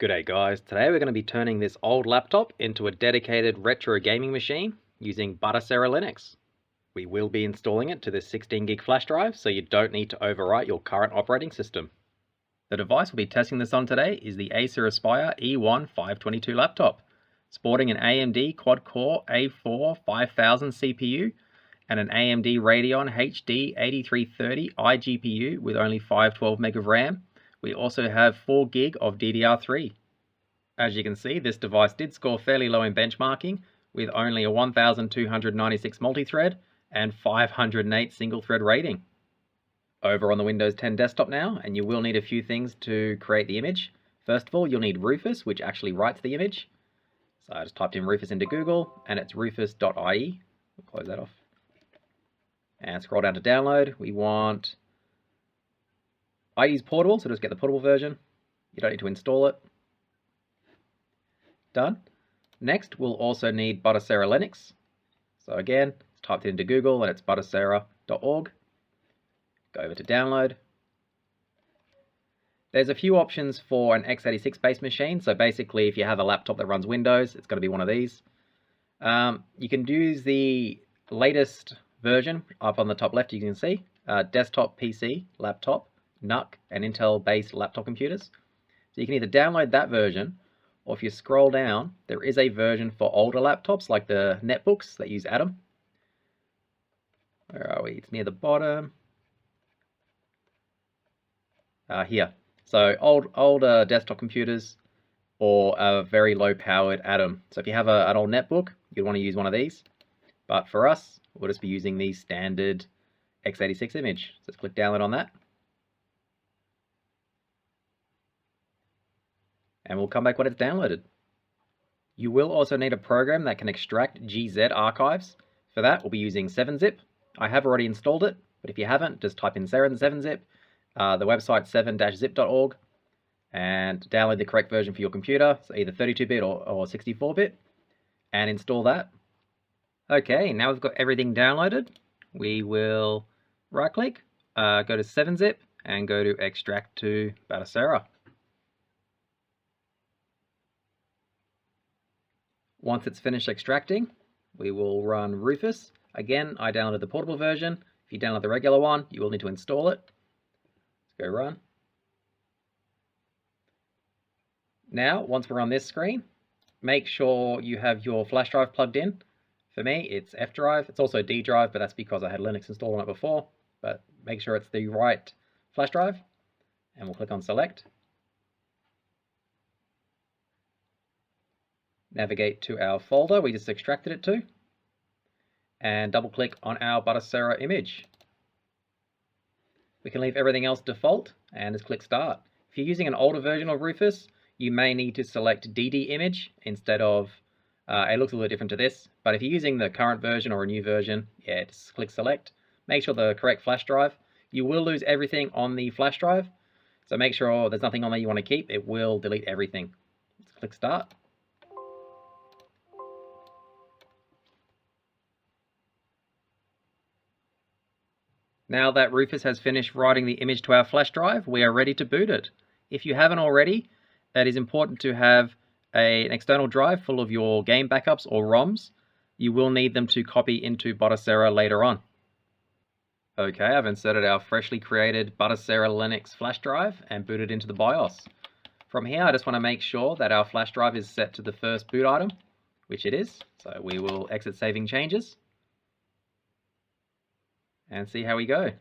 G'day guys, today we're going to be turning this old laptop into a dedicated retro gaming machine using Batocera Linux. We will be installing it to this 16 gig flash drive so you don't need to overwrite your current operating system. The device we'll be testing this on today is the Acer Aspire E1 522 laptop, sporting an AMD quad-core A4 5000 CPU and an AMD Radeon HD 8330 iGPU with only 512 meg of RAM. We also have 4 gig of DDR3. As you can see, this device did score fairly low in benchmarking with only a 1296 multi-thread and 508 single-thread rating. Over on the Windows 10 desktop now, and you will need a few things to create the image. First of all, you'll need Rufus, which actually writes the image. So I just typed in Rufus into Google, and it's rufus.ie. We'll close that off. And scroll down to download. I use portable, so just get the portable version. You don't need to install it. Done. Next, we'll also need Batocera Linux. So again, typed it into Google and it's batocera.org. Go over to download. There's a few options for an x86 based machine. So basically, if you have a laptop that runs Windows, it's going to be one of these. You can use the latest version up on the top left, you can see. Desktop PC, laptop, NUC, and Intel-based laptop computers. So you can either download that version, or if you scroll down, there is a version for older laptops like the netbooks that use Atom. Where are we? It's near the bottom. Here. So older desktop computers or a very low-powered Atom. So if you have an old netbook, you'd want to use one of these. But for us, we'll just be using the standard x86 image. So let's click download on that. And we'll come back when it's downloaded. You will also need a program that can extract GZ archives. For that, we'll be using 7-zip. I have already installed it, but if you haven't, just type in 7-zip, the website 7-zip.org, and download the correct version for your computer, so either 32-bit or 64-bit, and install that. Okay, now we've got everything downloaded. We will right-click, go to 7-zip, and go to extract to Batocera. Once it's finished extracting, we will run Rufus. Again, I downloaded the portable version. If you download the regular one, you will need to install it. Let's go run. Now, once we're on this screen, make sure you have your flash drive plugged in. For me, it's F drive. It's also D drive, but that's because I had Linux installed on it before. But make sure it's the right flash drive, and we'll click on select. Navigate to our folder we just extracted it to, and double click on our Batocera image. We can leave everything else default and just click start. If you're using an older version of Rufus, you may need to select DD image instead of, it looks a little different to this, but if you're using the current version or a new version, yeah, just click select. Make sure the correct flash drive. You will lose everything on the flash drive, so make sure there's nothing on there you want to keep. It will delete everything. Let's click start. Now that Rufus has finished writing the image to our flash drive, we are ready to boot it. If you haven't already, it is important to have an external drive full of your game backups or ROMs. You will need them to copy into Batocera later on. Okay, I've inserted our freshly created Batocera Linux flash drive and booted into the BIOS. From here, I just want to make sure that our flash drive is set to the first boot item, which it is. So we will exit saving changes and see how we go.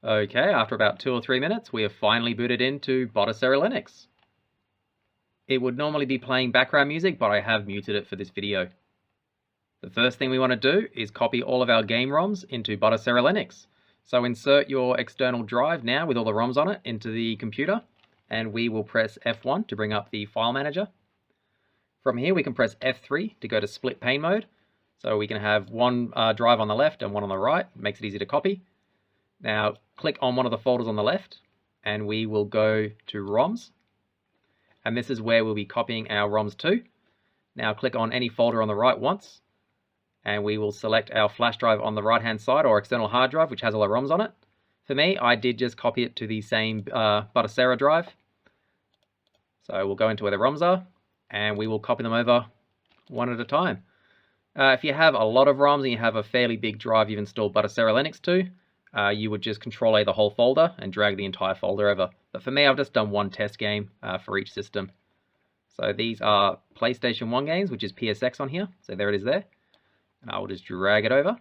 Okay, after about 2 or 3 minutes, we have finally booted into Batocera Linux. It would normally be playing background music, but I have muted it for this video. The first thing we want to do is copy all of our game ROMs into Batocera Linux. So insert your external drive now with all the ROMs on it into the computer, and we will press F1 to bring up the file manager. From here we can press F3 to go to split pane mode. So we can have one drive on the left and one on the right. It makes it easy to copy. Now click on one of the folders on the left and we will go to ROMs. And this is where we'll be copying our ROMs to. Now click on any folder on the right once, and we will select our flash drive on the right hand side, or external hard drive, which has all our ROMs on it. For me, I did just copy it to the same Batocera drive. So we'll go into where the ROMs are, and we will copy them over one at a time. If you have a lot of ROMs and you have a fairly big drive you've installed Batocera Linux to, you would just Control A the whole folder and drag the entire folder over. But for me, I've just done one test game for each system. So these are PlayStation 1 games, which is PSX on here. So there it is there. And I will just drag it over.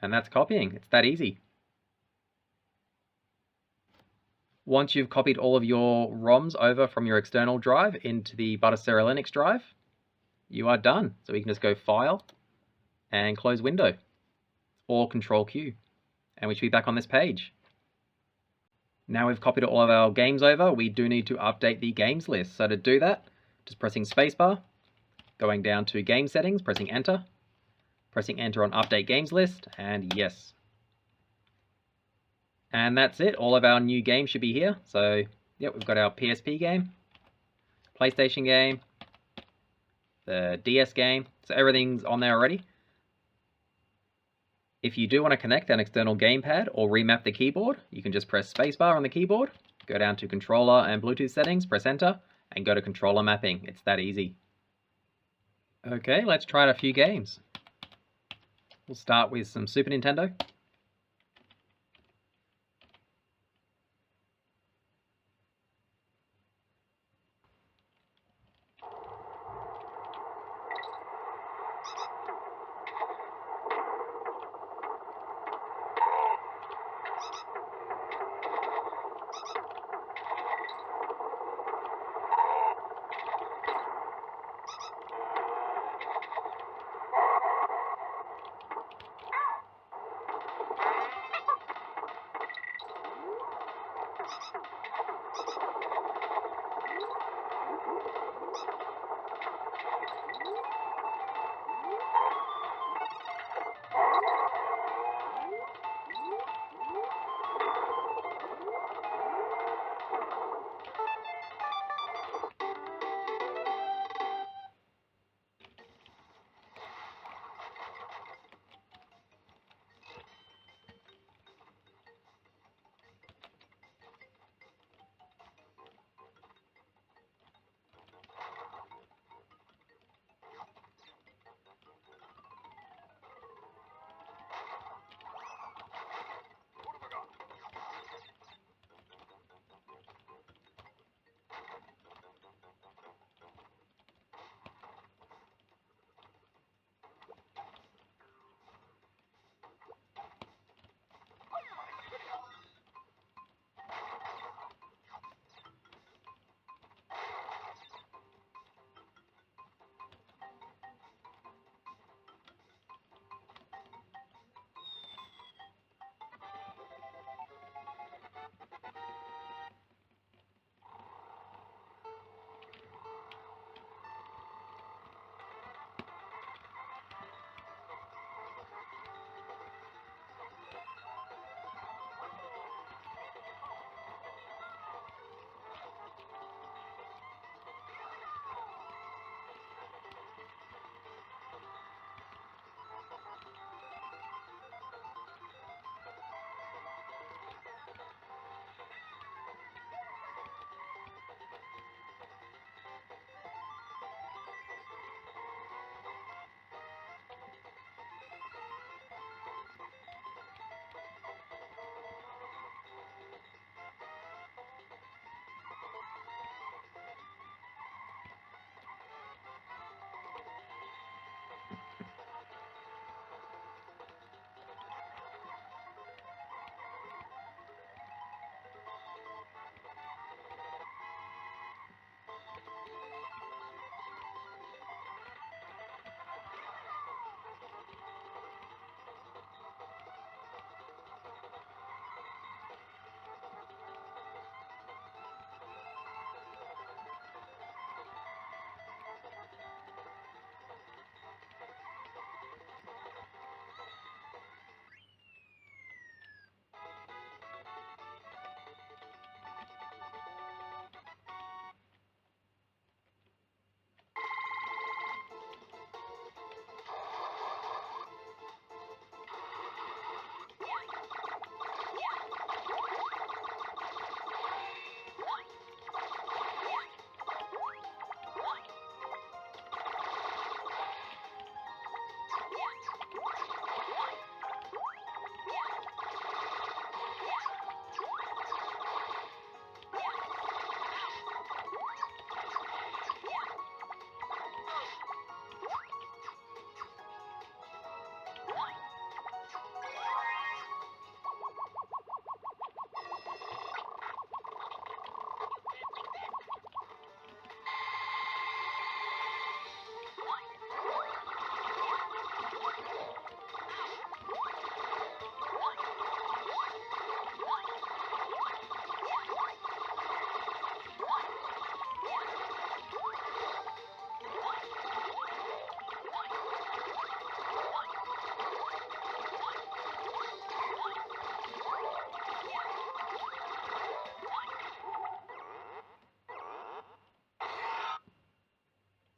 And that's copying. It's that easy. Once you've copied all of your ROMs over from your external drive into the Batocera Linux drive, you are done. So we can just go File and close Window, or Control Q, and we should be back on this page. Now we've copied all of our games over, we do need to update the games list. So to do that, just pressing spacebar, going down to game settings, pressing enter on update games list, and yes. And that's it, all of our new games should be here. So yep, we've got our PSP game, PlayStation game, the DS game, so everything's on there already. If you do want to connect an external gamepad or remap the keyboard, you can just press spacebar on the keyboard, go down to controller and Bluetooth settings, press enter, and go to controller mapping. It's that easy. Okay, let's try out a few games. We'll start with some Super Nintendo.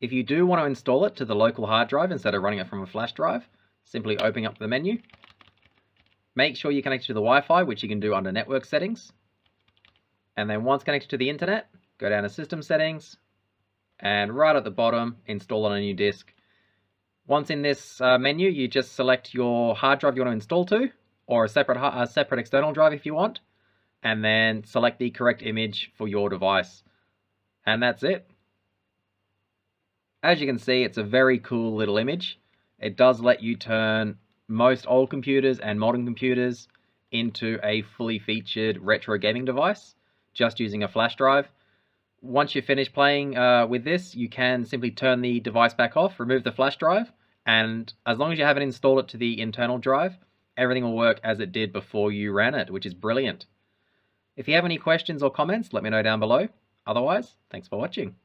If you do want to install it to the local hard drive instead of running it from a flash drive, simply opening up the menu. Make sure you connect to the Wi-Fi, which you can do under network settings. And then once connected to the internet, go down to system settings, and right at the bottom, install on a new disk. Once in this menu, you just select your hard drive you want to install to, or a separate external drive if you want, and then select the correct image for your device. And that's it. As you can see, it's a very cool little image. It does let you turn most old computers and modern computers into a fully featured retro gaming device, just using a flash drive. Once you're finished playing with this, you can simply turn the device back off, remove the flash drive, and as long as you haven't installed it to the internal drive, everything will work as it did before you ran it, which is brilliant. If you have any questions or comments, let me know down below. Otherwise, thanks for watching.